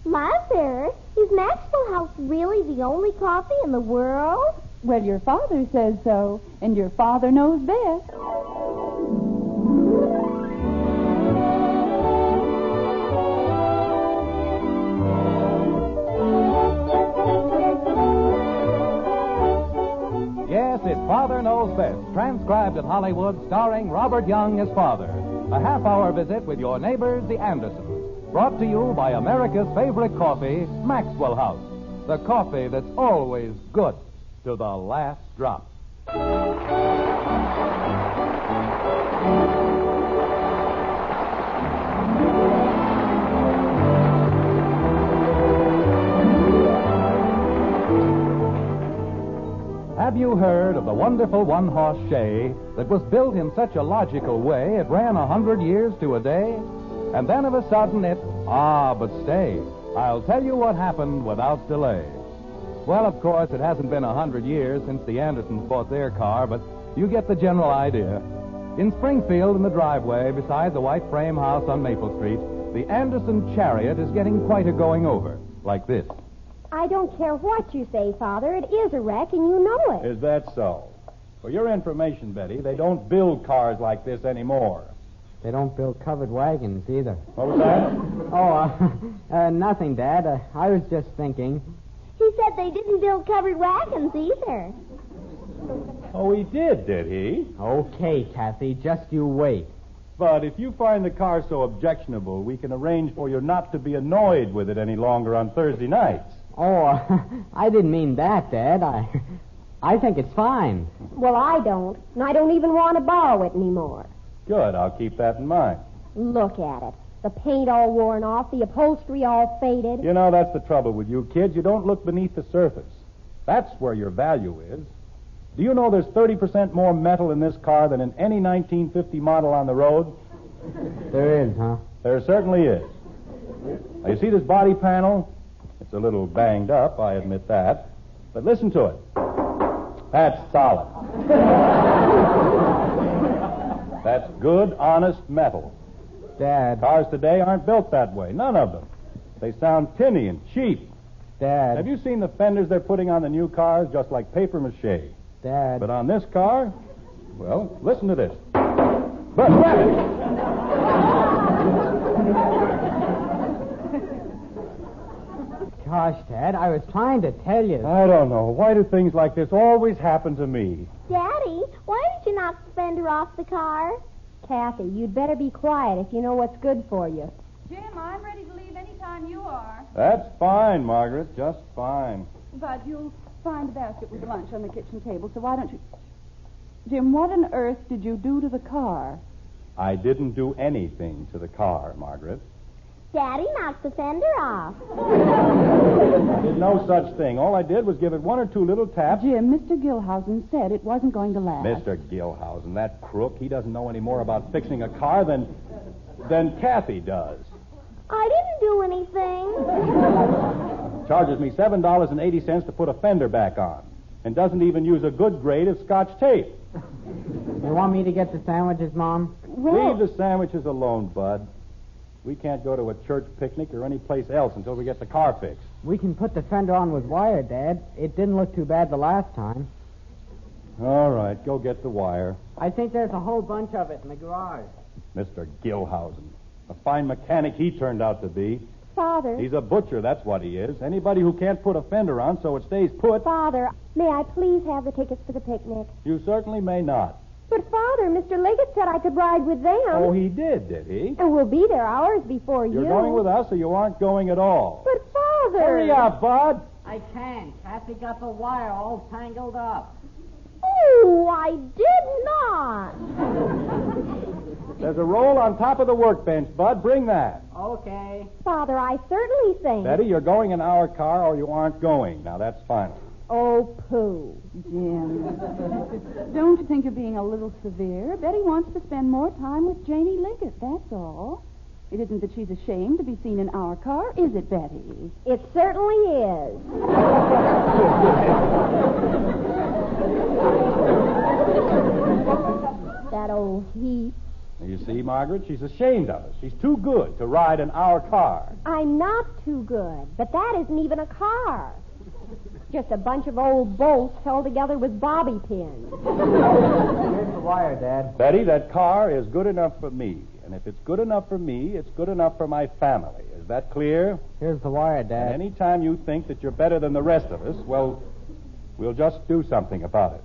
Mother, is Maxwell House really the only coffee in the world? Well, your father says so, and your father knows best. Yes, it's Father Knows Best, transcribed at Hollywood, starring Robert Young as father. A half-hour visit with your neighbors, the Andersons. Brought to you by America's favorite coffee, Maxwell House. The coffee that's always good to the last drop. Have you heard of the wonderful one-horse shay that was built in such a logical way it ran 100 years to a day? And then of a sudden but stay. I'll tell you what happened without delay. Well, of course, it hasn't been 100 years since the Andersons bought their car, but you get the general idea. In Springfield, in the driveway beside the white frame house on Maple Street, the Anderson Chariot is getting quite a going over, like this. I don't care what you say, Father. It is a wreck, and you know it. Is that so? For your information, Betty, they don't build cars like this anymore. They don't build covered wagons either. What was that? Nothing, Dad. I was just thinking. He said they didn't build covered wagons either. Oh, he did he? Okay, Kathy, just you wait. But if you find the car so objectionable, we can arrange for you not to be annoyed with it any longer on Thursday nights. Oh, I didn't mean that, Dad. I think it's fine. Well, I don't. And I don't even want to borrow it anymore. Good, I'll keep that in mind. Look at it. The paint all worn off, the upholstery all faded. You know, that's the trouble with you kids. You don't look beneath the surface. That's where your value is. Do you know there's 30% more metal in this car than in any 1950 model on the road? There is, huh? There certainly is. Now, you see this body panel? It's a little banged up, I admit that. But listen to it. That's solid. That's good, honest metal. Dad. Cars today aren't built that way. None of them. They sound tinny and cheap. Dad. Have you seen the fenders they're putting on the new cars? Just like paper mache. Dad. But on this car, well, listen to this. But grab it! Gosh, Dad, I was trying to tell you. I don't know. Why do things like this always happen to me? Daddy, why did you knock the fender off the car? Kathy, you'd better be quiet if you know what's good for you. Jim, I'm ready to leave any time you are. That's fine, Margaret. Just fine. But you'll find a basket with lunch on the kitchen table, so why don't you... Jim, what on earth did you do to the car? I didn't do anything to the car, Margaret. Daddy knocked the fender off. I did no such thing. All I did was give it one or two little taps. Jim, Mr. Gilhousen said it wasn't going to last. Mr. Gilhousen, that crook, he doesn't know any more about fixing a car than Kathy does. I didn't do anything. Charges me $7.80 to put a fender back on, and doesn't even use a good grade of Scotch tape. You want me to get the sandwiches, Mom? Leave the sandwiches alone, Bud. We can't go to a church picnic or any place else until we get the car fixed. We can put the fender on with wire, Dad. It didn't look too bad the last time. All right, go get the wire. I think there's a whole bunch of it in the garage. Mr. Gilhousen. A fine mechanic he turned out to be. Father. He's a butcher, that's what he is. Anybody who can't put a fender on so it stays put... Father, may I please have the tickets for the picnic? You certainly may not. But, Father, Mr. Liggett said I could ride with them. Oh, he did he? And we'll be there hours before you. You're going with us or you aren't going at all? But, Father... Hurry up, Bud. I can't. Kathy got the wire all tangled up. Oh, I did not. There's a roll on top of the workbench, Bud. Bring that. Okay. Father, I certainly think... Betty, you're going in our car or you aren't going. Now, that's final. Oh, pooh. Jim, don't you think you're being a little severe? Betty wants to spend more time with Janie Liggett, that's all. It isn't that she's ashamed to be seen in our car, is it, Betty? It certainly is. That old heap. You see, Margaret, she's ashamed of us. She's too good to ride in our car. I'm not too good, but that isn't even a car. Just a bunch of old bolts held together with bobby pins. Here's the wire, Dad. Betty, that car is good enough for me. And if it's good enough for me, it's good enough for my family. Is that clear? Here's the wire, And Dad. any time you think that you're better than the rest of us, well, we'll just do something about it.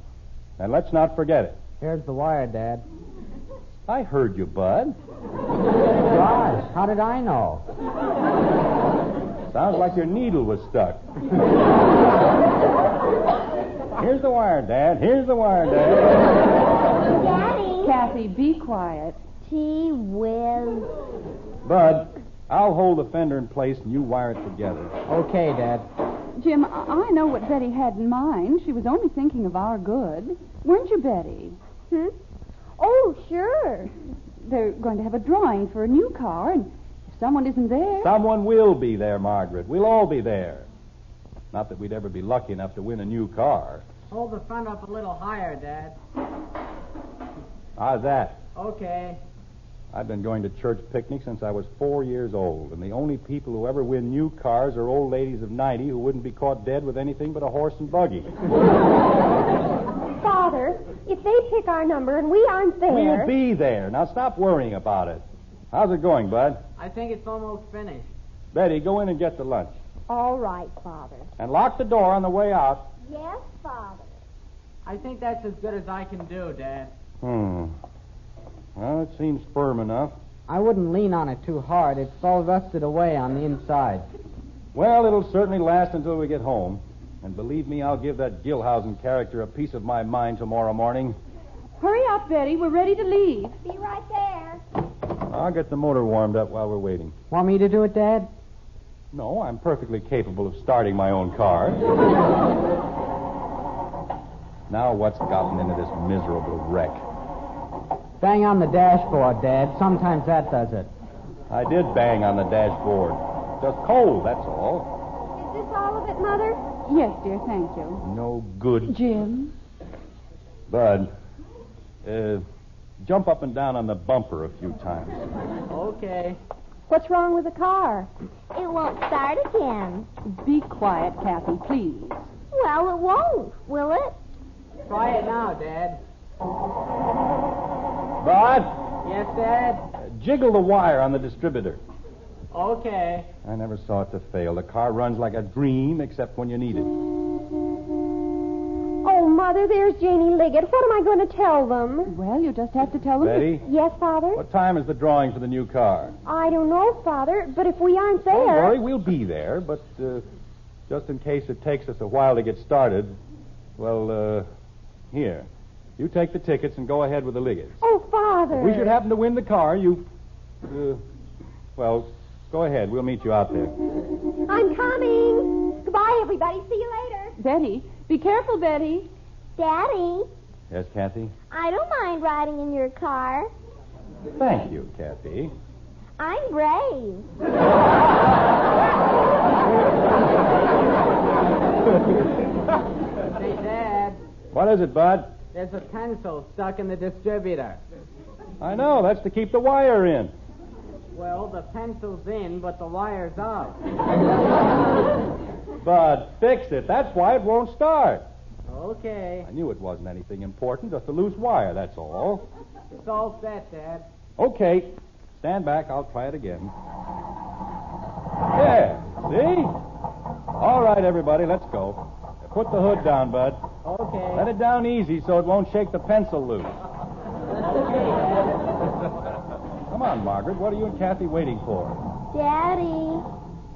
And let's not forget it. Here's the wire, Dad. I heard you, Bud. Gosh, how did I know? Sounds like your needle was stuck. Here's the wire, Dad. Here's the wire, Dad. Daddy. Kathy, be quiet. Gee whiz. Bud, I'll hold the fender in place and you wire it together. Okay, Dad. Jim, I know what Betty had in mind. She was only thinking of our good. Weren't you, Betty? Oh, sure. They're going to have a drawing for a new car, and if someone isn't there... Someone will be there, Margaret. We'll all be there. Not that we'd ever be lucky enough to win a new car. Hold the front up a little higher, Dad. How's that? Okay. I've been going to church picnics since I was 4 years old, and the only people who ever win new cars are old ladies of 90 who wouldn't be caught dead with anything but a horse and buggy. Father, if they pick our number and we aren't there... We'll be there. Now stop worrying about it. How's it going, Bud? I think it's almost finished. Betty, go in and get the lunch. All right, Father. And lock the door on the way out. Yes, Father. I think that's as good as I can do, Dad. Well, it seems firm enough. I wouldn't lean on it too hard. It's all rusted away on the inside. Well, it'll certainly last until we get home. And believe me, I'll give that Gilhousen character a piece of my mind tomorrow morning. Hurry up, Betty. We're ready to leave. Be right there. I'll get the motor warmed up while we're waiting. Want me to do it, Dad? No, I'm perfectly capable of starting my own car. Now what's gotten into this miserable wreck? Bang on the dashboard, Dad. Sometimes that does it. I did bang on the dashboard. Just cold, that's all. Is this all of it, Mother? Yes, dear, thank you. No good. Jim? Bud, jump up and down on the bumper a few times. Okay. What's wrong with the car? It won't start again. Be quiet, Kathy, please. Well, it won't, will it? Try it now, Dad. Bud, Yes, Dad? jiggle the wire on the distributor. Okay. I never saw it to fail. The car runs like a dream, except when you need it. Oh, Mother, there's Janie Liggett. What am I going to tell them? Well, you just have to tell them... Betty, Yes, Father? what time is the drawing for the new car? I don't know, Father, but if we aren't there... Don't worry, we'll be there, but just in case it takes us a while to get started, well, here. You take the tickets and go ahead with the Liggett. Oh, Father. If we should happen to win the car, well, go ahead. We'll meet you out there. I'm coming. Goodbye, everybody. See you later. Betty, be careful, Betty. Daddy, Yes, Kathy? I don't mind riding in your car. Thank you, Kathy. I'm brave. Say, Dad, What is it, Bud? there's a pencil stuck in the distributor. I know. That's to keep the wire in. Well, the pencil's in, but the wire's out. Bud, fix it. That's why it won't start. Okay. I knew it wasn't anything important. Just a loose wire, that's all. It's all set, Dad. Okay. Stand back. I'll try it again. There. See? All right, everybody, let's go. Put the hood down, Bud. Okay. Let it down easy so it won't shake the pencil loose. Come on, Margaret. What are you and Kathy waiting for? Daddy,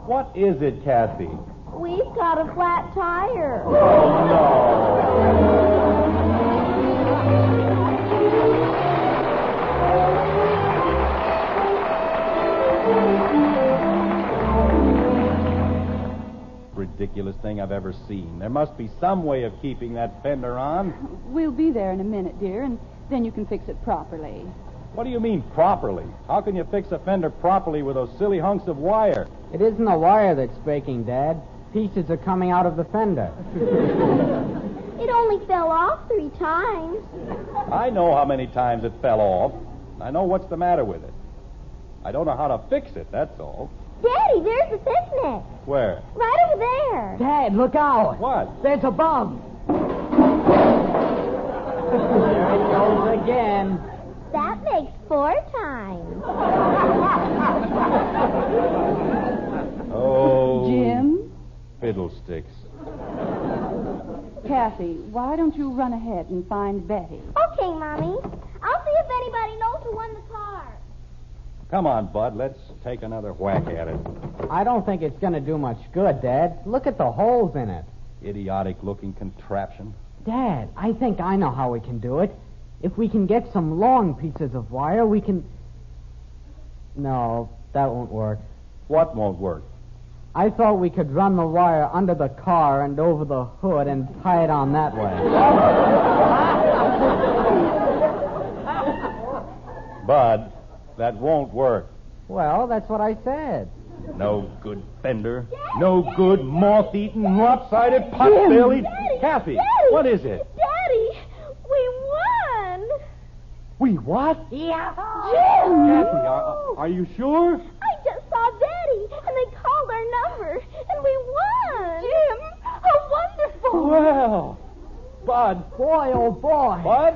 What is it, Kathy? we've got a flat tire. Oh, Ridiculous thing I've ever seen. There must be some way of keeping that fender on. We'll be there in a minute, dear, and then you can fix it properly. What do you mean, properly? How can you fix a fender properly with those silly hunks of wire? It isn't the wire that's breaking, Dad. Pieces are coming out of the fender. It only fell off 3 times. I know how many times it fell off. I know what's the matter with it. I don't know how to fix it, that's all. Daddy, there's the picnic. Where? Right over there. Dad, look out. What? There's a bug. There it goes again. That makes 4 times. Oh. Jim? Fiddlesticks. Kathy, why don't you run ahead and find Betty? Okay, Mommy. I'll see if anybody knows who won the car. Come on, Bud. Let's take another whack at it. I don't think it's going to do much good, Dad. Look at the holes in it. Idiotic-looking contraption. Dad, I think I know how we can do it. If we can get some long pieces of wire, we can... No, that won't work. What won't work? I thought we could run the wire under the car and over the hood and tie it on that way. Bud, that won't work. Well, that's what I said. No good fender. No good moth-eaten, lopsided, pot-bellied. Kathy, Daddy! what is it? Daddy, we won. We what? Yeah. Kathy, are you sure? I just saw Daddy, and they called our number, and we won. Jim, how wonderful. Well, Bud. Boy, oh boy. Bud,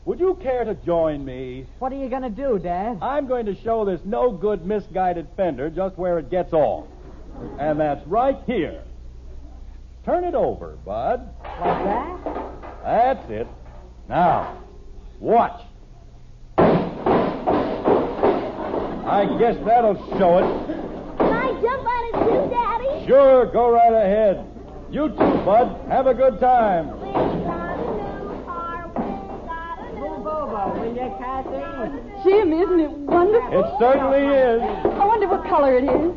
would you care to join me? What are you going to do, Dad? I'm going to show this no-good, misguided fender just where it gets off. And that's right here. Turn it over, Bud. Like that? That's it. Now, watch. I guess that'll show it. Can I jump on it too, Daddy? Sure, go right ahead. You too, Bud. Have a good time. We got a new car. We got a new Move over, will you, Kathy? Jim, isn't it wonderful? It certainly is. I wonder what color it is.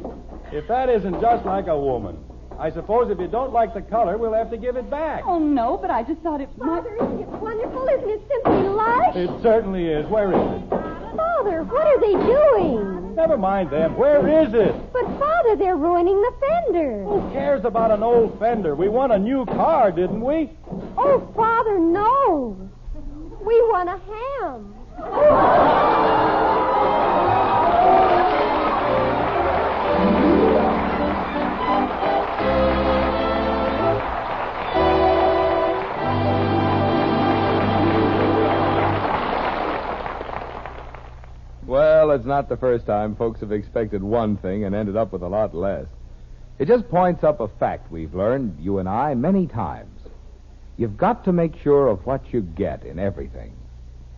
If that isn't just like a woman. I suppose if you don't like the color, we'll have to give it back. Oh, no, but I just thought it might... Father, isn't it wonderful? Isn't it simply lush? It certainly is. Where is it? Father, what are they doing? Never mind them. Where is it? But, Father, they're ruining the fender. Who cares about an old fender? We won a new car, didn't we? Oh, Father, no. We won a ham. Well, it's not the first time folks have expected one thing and ended up with a lot less. It just points up a fact we've learned, you and I, many times. You've got to make sure of what you get in everything.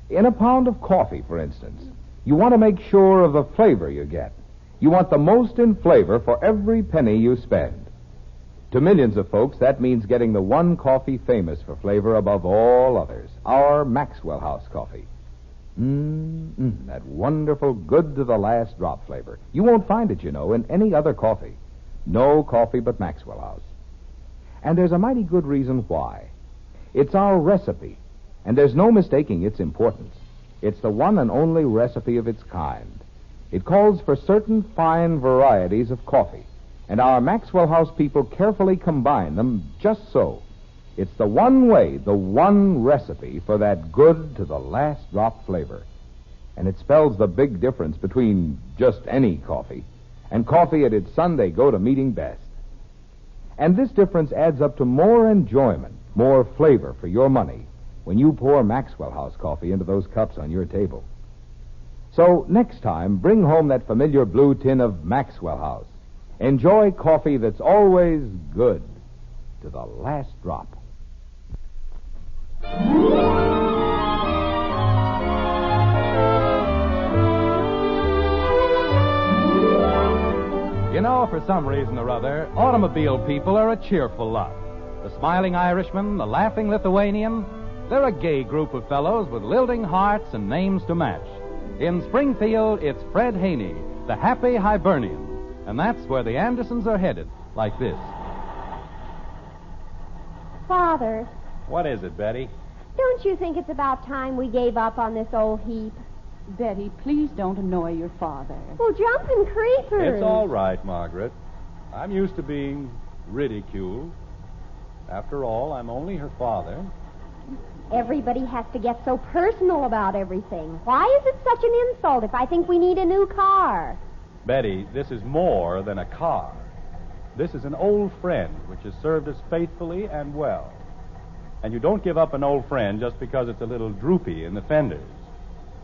In a pound of coffee, for instance, you want to make sure of the flavor you get. You want the most in flavor for every penny you spend. To millions of folks, that means getting the one coffee famous for flavor above all others, our Maxwell House coffee. That wonderful, good-to-the-last drop flavor. You won't find it, you know, in any other coffee. No coffee but Maxwell House. And there's a mighty good reason why. It's our recipe, and there's no mistaking its importance. It's the one and only recipe of its kind. It calls for certain fine varieties of coffee, and our Maxwell House people carefully combine them just so. It's the one way, the one recipe for that good-to-the-last drop flavor. And it spells the big difference between just any coffee and coffee at its Sunday go-to-meeting best. And this difference adds up to more enjoyment, more flavor for your money when you pour Maxwell House coffee into those cups on your table. So next time, bring home that familiar blue tin of Maxwell House. Enjoy coffee that's always good to the last drop. You know, for some reason or other, automobile people are a cheerful lot. The smiling Irishman, the laughing Lithuanian, they're a gay group of fellows with lilting hearts and names to match. In Springfield, it's Fred Haney, the happy Hibernian. And that's where the Andersons are headed, like this. Father, What is it, Betty? don't you think it's about time we gave up on this old heap? Betty, please don't annoy your father. Well, jumping creepers. It's all right, Margret. I'm used to being ridiculed. After all, I'm only her father. Everybody has to get so personal about everything. Why is it such an insult if I think we need a new car? Betty, this is more than a car. This is an old friend which has served us faithfully and well. And you don't give up an old friend just because it's a little droopy in the fenders.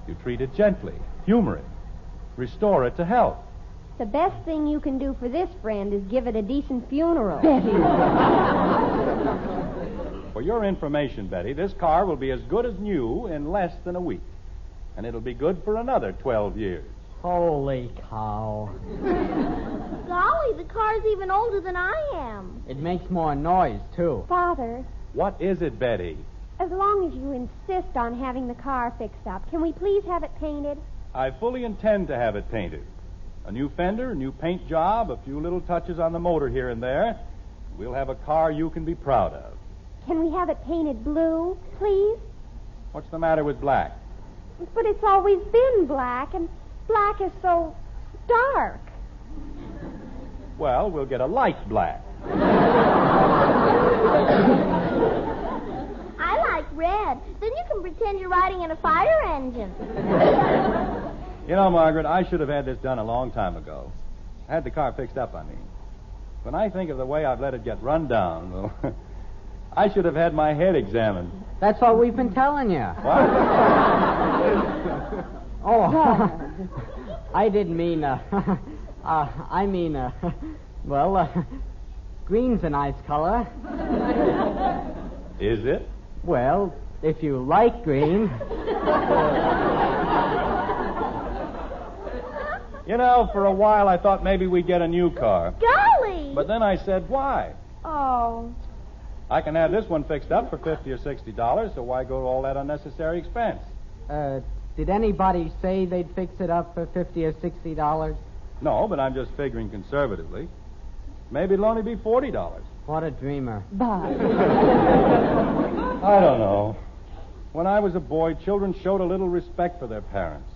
You treat it gently, humor it, restore it to health. The best thing you can do for this friend is give it a decent funeral. Betty. For your information, Betty, this car will be as good as new in less than a week. And it'll be good for another 12 years. Holy cow. Golly, the car's even older than I am. It makes more noise, too. Father, What is it, Betty? as long as you insist on having the car fixed up, can we please have it painted? I fully intend to have it painted. A new fender, a new paint job, a few little touches on the motor here and there. We'll have a car you can be proud of. Can we have it painted blue, please? What's the matter with black? But it's always been black, and black is so dark. Well, we'll get a light black. I like red. Then you can pretend you're riding in a fire engine. You know, Margaret, I should have had this done a long time ago. I had the car fixed up, I mean. When I think of the way I've let it get run down, well, I should have had my head examined. That's what we've been telling you. What? Oh, I didn't mean, I mean, green's a nice color. Is it? Well, if you like green. You know, for a while I thought maybe we'd get a new car. Golly! But then I said, why? Oh, I can have this one fixed up for $50 or $60, so why go to all that unnecessary expense? Did anybody say they'd fix it up for $50 or $60? No, but I'm just figuring conservatively. Maybe it'll only be $40. What a dreamer. Bye. I don't know. When I was a boy, children showed a little respect for their parents.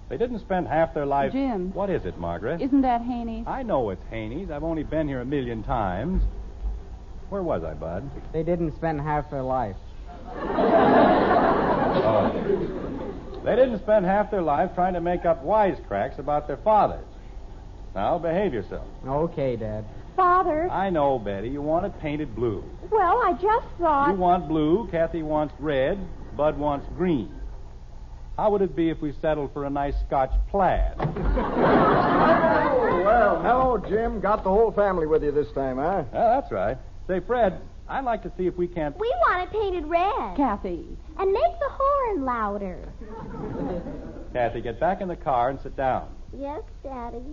They didn't spend half their life... Jim. What is it, Margaret? Isn't that Haney's? I know it's Haney's. I've only been here a million times. Where was I, Bud? They didn't spend half their life. Oh. They didn't spend half their life trying to make up wisecracks about their fathers. Now, behave yourself. Okay, Dad. Father. I know, Betty. You want it painted blue. Well, I just thought... You want blue, Kathy wants red, Bud wants green. How would it be if we settled for a nice Scotch plaid? Well, hello, Jim. Got the whole family with you this time, huh? That's right. Say, Fred, I'd like to see if we can't... We want it painted red. Kathy. And make the horn louder. Kathy, get back in the car and sit down. Yes, Daddy.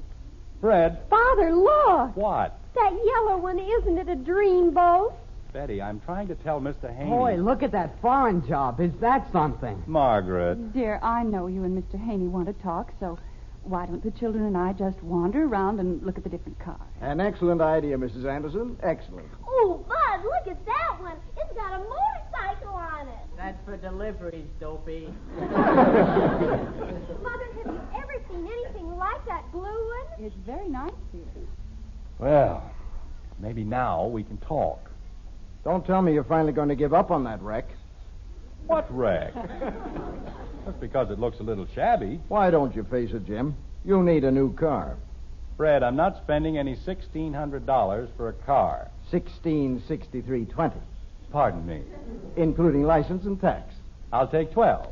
Fred. Father, look! What? That yellow one, isn't it a dreamboat? Betty, I'm trying to tell Mr. Haney... Boy, look at that foreign job. Is that something? Margaret. Dear, I know you and Mr. Haney want to talk, so why don't the children and I just wander around and look at the different cars? An excellent idea, Mrs. Anderson. Excellent. Oh, Bud, look at that one. It's got a motorcycle on it. That's for deliveries, Dopey. Mother, have you ever seen anything like that blue one? It's very nice, dear. Well, maybe now we can talk. Don't tell me you're finally going to give up on that wreck. What wreck? Just because it looks a little shabby. Why don't you face it, Jim? You'll need a new car. Fred, I'm not spending any $1,600 for a car. $1663.20, Pardon me. including license and tax. I'll take 12.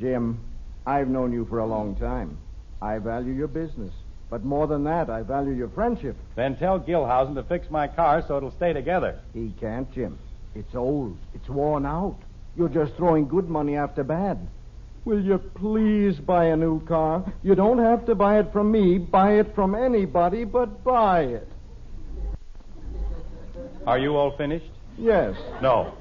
Jim, I've known you for a long time. I value your business. But more than that, I value your friendship. Then tell Gilhausen to fix my car so it'll stay together. He can't, Jim. It's old. It's worn out. You're just throwing good money after bad. Will you please buy a new car? You don't have to buy it from me. Buy it from anybody, but buy it. Are you all finished? Yes. No.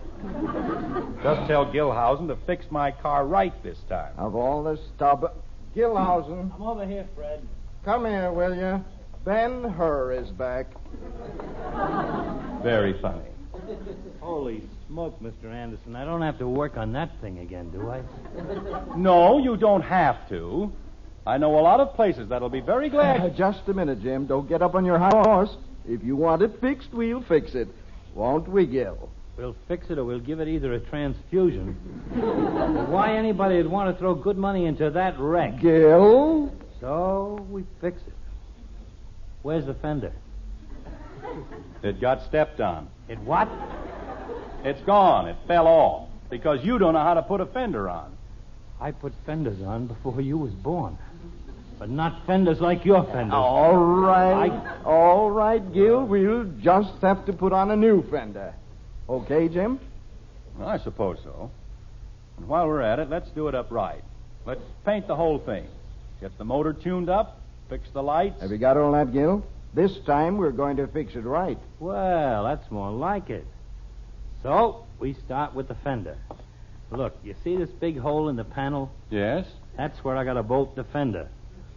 Just tell Gilhausen to fix my car right this time. Of all the stub... Gilhausen, I'm over here, Fred. come here, will you? Ben-Hur is back. Very funny. Holy smoke, Mr. Anderson. I don't have to work on that thing again, do I? No, you don't have to. I know a lot of places that'll be very glad... Just a minute, Jim. Don't get up on your high horse. If you want it fixed, we'll fix it. Won't we, Gil? We'll fix it or we'll give it either a transfusion. Why anybody would want to throw good money into that wreck? Gil? So we fix it. Where's the fender? It got stepped on. It what? It's gone. It fell off. Because you don't know how to put a fender on. I put fenders on before you was born. But not fenders like your fenders. All right, Gil. We'll just have to put on a new fender. Okay, Jim? Well, I suppose so. And while we're at it, let's do it up right. Let's paint the whole thing. Get the motor tuned up, fix the lights. Have you got all that, Gil? This time we're going to fix it right. Well, that's more like it. So, we start with the fender. Look, you see this big hole in the panel? Yes? That's where I got to bolt the fender.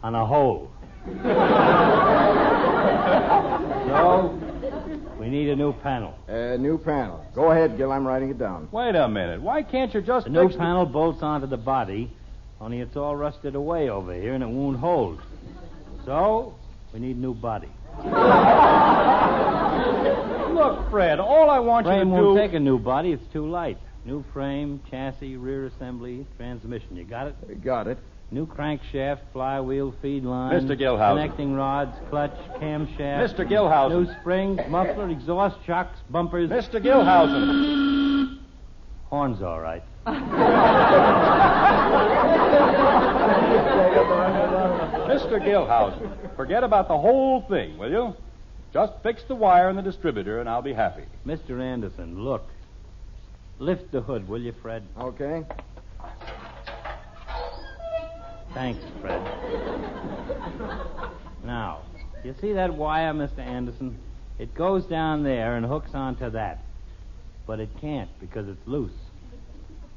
On a hole. So, we need a new panel. New panel. Go ahead, Gil. I'm writing it down. Wait a minute. Why can't you just The new fix panel bolts onto the body, only it's all rusted away over here and it won't hold. So, we need a new body. Look, Fred, all I want you to Frame do... won't take a new body. It's too light. New frame, chassis, rear assembly, transmission. You got it? Got it. New crankshaft, flywheel, feed line. Mr. Gilhousen. Connecting rods, clutch, camshaft. Mr. Gilhousen. New springs, muffler, exhaust shocks, bumpers. Mr. Gilhousen. Horn's all right. Mr. Gilhousen, forget about the whole thing, will you? Just fix the wire in the distributor and I'll be happy. Mr. Anderson, look. Lift the hood, will you, Fred? Okay. Thanks, Fred. Now, you see that wire, Mr. Anderson? It goes down there and hooks onto that. But it can't because it's loose.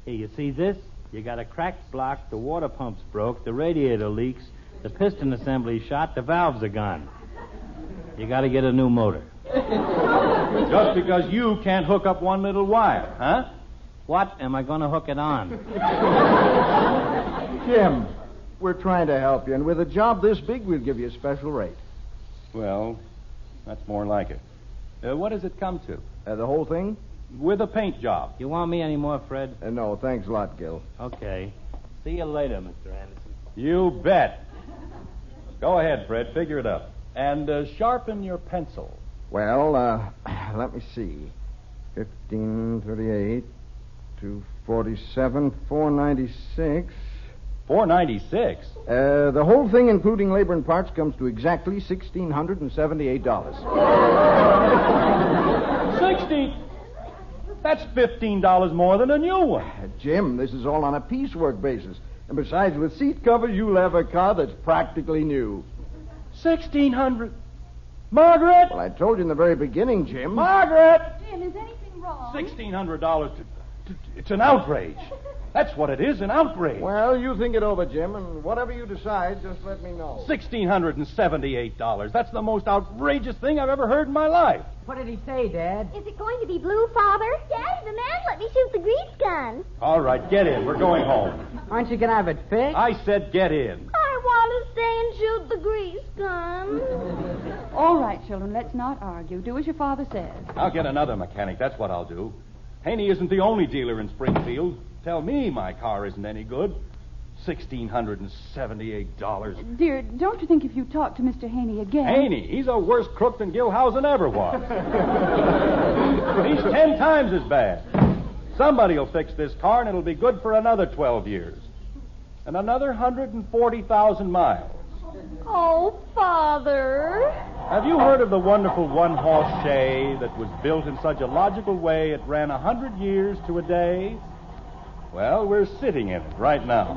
Here, you see this? You got a cracked block, the water pump's broke, the radiator leaks, the piston assembly's shot, the valves are gone. You got to get a new motor. Just because you can't hook up one little wire, huh? What am I going to hook it on? Jim, we're trying to help you, and with a job this big, we'll give you a special rate. Well, that's more like it. What does it come to? The whole thing? With a paint job. You want me anymore, Fred? No, thanks a lot, Gil. Okay. See you later, Mr. Anderson. You bet. Go ahead, Fred. Figure it up. And sharpen your pencil. Well, let me see. 1538, 247, 496. 496? The whole thing, including labor and parts, comes to exactly $1,678. 60? That's $15 more than a new one. Jim, this is all on a piecework basis. And besides, with seat covers, you'll have a car that's practically new. 1,600. Margret! Well, I told you in the very beginning, Jim. Margret! Jim, is anything wrong? $1,600. It's an outrage. That's what it is, an outrage. Well, you think it over, Jim, and whatever you decide, just let me know. $1,678. That's the most outrageous thing I've ever heard in my life. What did he say, Dad? Is it going to be blue, Father? Daddy, the man let me shoot the grease gun. All right, get in. We're going home. Aren't you going to have it fixed? I said get in. I want to stay and shoot the grease gun. All right, children, let's not argue. Do as your father says. I'll get another mechanic. That's what I'll do. Haney isn't the only dealer in Springfield. Tell me my car isn't any good. $1,678. Dear, don't you think if you talk to Mr. Haney again... Haney, he's a worse crook than Gilhousen ever was. He's 10 times as bad. Somebody will fix this car, and it'll be good for another 12 years. And another 140,000 miles. Oh, Father. Have you heard of the wonderful one-horse shay that was built in such a logical way it ran 100 years to a day? Well, we're sitting in it right now.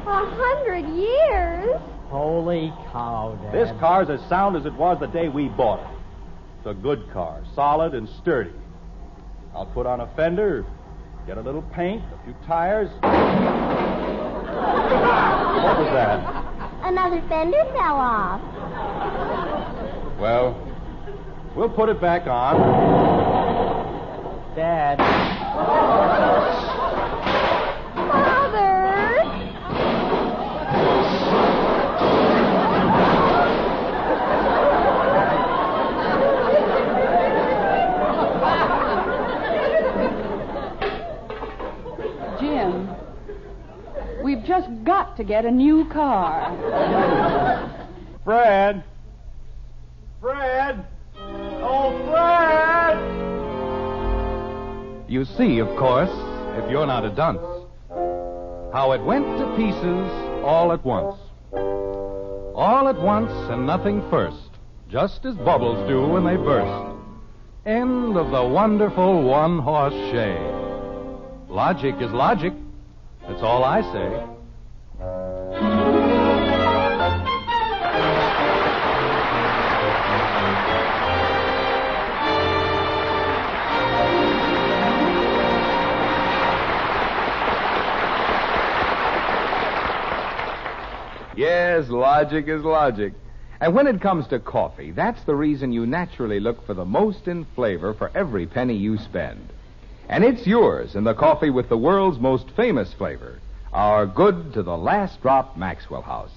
100 years? Holy cow, Dad. This car's as sound as it was the day we bought it. It's a good car, solid and sturdy. I'll put on a fender, get a little paint, a few tires. What was that? Another fender fell off. Well, we'll put it back on. Dad. Father! got to get a new car. Fred! Fred! Oh, Fred! You see, of course, if you're not a dunce, how it went to pieces all at once. All at once and nothing first, just as bubbles do when they burst. End of the wonderful one-horse shay. Logic is logic. That's all I say. Yes, logic is logic. And when it comes to coffee, that's the reason you naturally look for the most in flavor for every penny you spend. And it's yours in the coffee with the world's most famous flavor, our good to the last drop Maxwell House.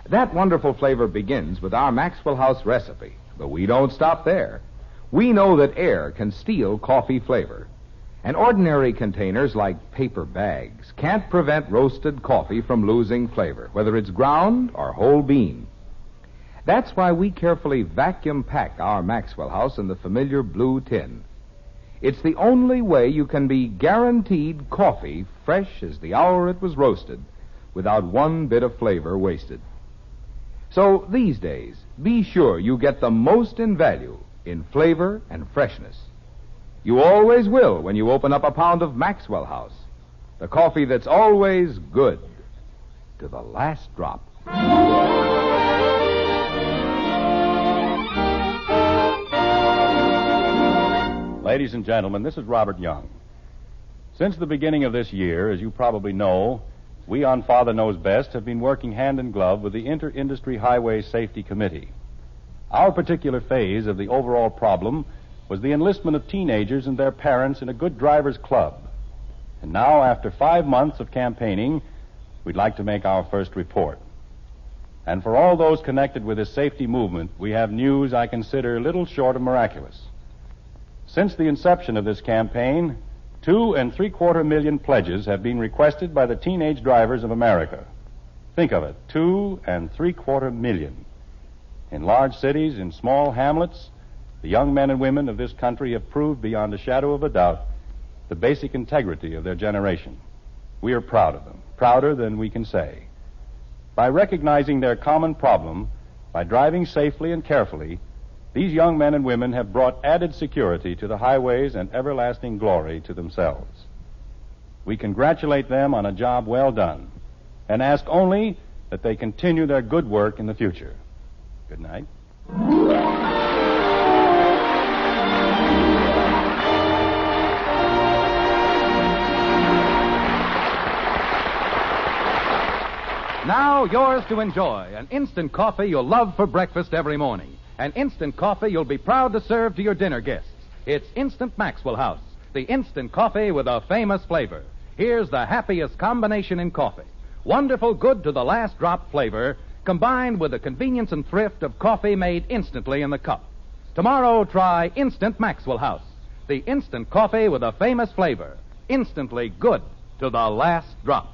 That wonderful flavor begins with our Maxwell House recipe, but we don't stop there. We know that air can steal coffee flavor. And ordinary containers like paper bags can't prevent roasted coffee from losing flavor, whether it's ground or whole bean. That's why we carefully vacuum pack our Maxwell House in the familiar blue tin. It's the only way you can be guaranteed coffee fresh as the hour it was roasted, without one bit of flavor wasted. So these days, be sure you get the most in value in flavor and freshness. You always will when you open up a pound of Maxwell House, the coffee that's always good to the last drop. Ladies and gentlemen, this is Robert Young. Since the beginning of this year, as you probably know, we on Father Knows Best have been working hand in glove with the Inter-Industry Highway Safety Committee. Our particular phase of the overall problem was the enlistment of teenagers and their parents in a good drivers club. And now, after 5 months of campaigning, we'd like to make our first report. And for all those connected with this safety movement, we have news I consider little short of miraculous. Since the inception of this campaign, 2.75 million pledges have been requested by the teenage drivers of America. Think of it, 2.75 million. In large cities, in small hamlets, the young men and women of this country have proved beyond a shadow of a doubt the basic integrity of their generation. We are proud of them, prouder than we can say. By recognizing their common problem, by driving safely and carefully, these young men and women have brought added security to the highways and everlasting glory to themselves. We congratulate them on a job well done and ask only that they continue their good work in the future. Good night. Now yours to enjoy, an instant coffee you'll love for breakfast every morning. An instant coffee you'll be proud to serve to your dinner guests. It's Instant Maxwell House, the instant coffee with a famous flavor. Here's the happiest combination in coffee. Wonderful good to the last drop flavor, combined with the convenience and thrift of coffee made instantly in the cup. Tomorrow, try Instant Maxwell House, the instant coffee with a famous flavor. Instantly good to the last drop.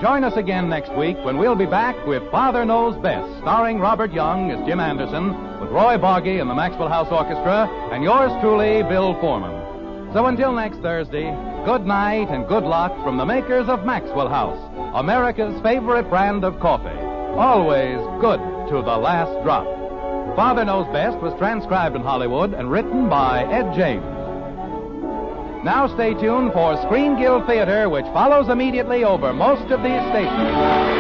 Join us again next week when we'll be back with Father Knows Best, starring Robert Young as Jim Anderson, with Roy Boggy and the Maxwell House Orchestra, and yours truly, Bill Foreman. So until next Thursday, good night and good luck from the makers of Maxwell House, America's favorite brand of coffee. Always good to the last drop. Father Knows Best was transcribed in Hollywood and written by Ed James. Now stay tuned for Screen Guild Theater, which follows immediately over most of these stations.